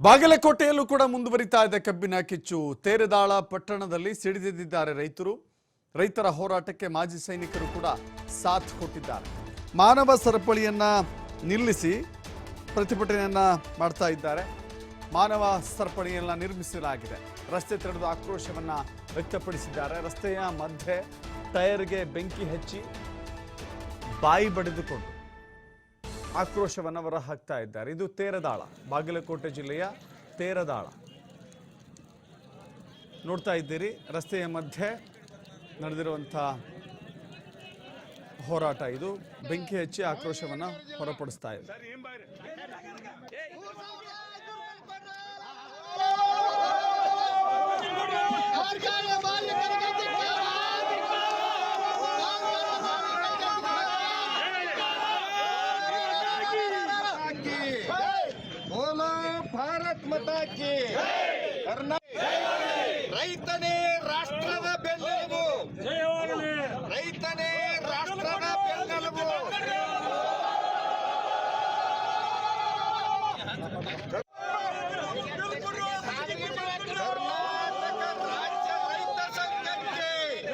ಬಾಗಲಕೋಟೆಯಲ್ಲೂ ಕೂಡ ಮುಂದುವರಿತಾ ಇದೆ ಕಬ್ಬಿನ ಕಿಚ್ಚು. ತೇರದಾಳ ಪಟ್ಟಣದಲ್ಲಿ ಸಿಡಿದಿದ್ದಾರೆ ರೈತರ ಹೋರಾಟಕ್ಕೆ ಮಾಜಿ ಸೈನಿಕರು ಕೂಡ ಸಾಥ್ ಕೊಟ್ಟಿದ್ದಾರೆ. ಮಾನವ ಸರಪಳಿಯನ್ನ ನಿಲ್ಲಿಸಿ ಪ್ರತಿಭಟನೆಯನ್ನ ಮಾಡ್ತಾ ಇದ್ದಾರೆ. ಮಾನವ ಸರಪಳಿಯನ್ನ ನಿರ್ಮಿಸಲಾಗಿದೆ. ರಸ್ತೆ ತಡೆದು ಆಕ್ರೋಶವನ್ನ ವ್ಯಕ್ತಪಡಿಸಿದ್ದಾರೆ. ರಸ್ತೆಯ ಮಧ್ಯೆ ಟೈರ್ಗೆ ಬೆಂಕಿ ಹಚ್ಚಿ ಬಾಯಿ ಬಡಿದುಕೊಂಡು ಆಕ್ರೋಶವನ್ನು ಹೊರಹಾಕ್ತಾ ಇದ್ದಾರೆ. ಇದು ತೇರದಾಳ, ಬಾಗಲಕೋಟೆ ಜಿಲ್ಲೆಯ ತೇರದಾಳ ನೋಡ್ತಾ ಇದ್ದೀರಿ. ರಸ್ತೆಯ ಮಧ್ಯೆ ನಡೆದಿರುವಂಥ ಹೋರಾಟ ಇದು. ಬೆಂಕಿ ಹಚ್ಚಿ ಆಕ್ರೋಶವನ್ನು ಹೊರಪಡಿಸ್ತಾ ಇದೆ. भारत माता की रैतने राष्ट्र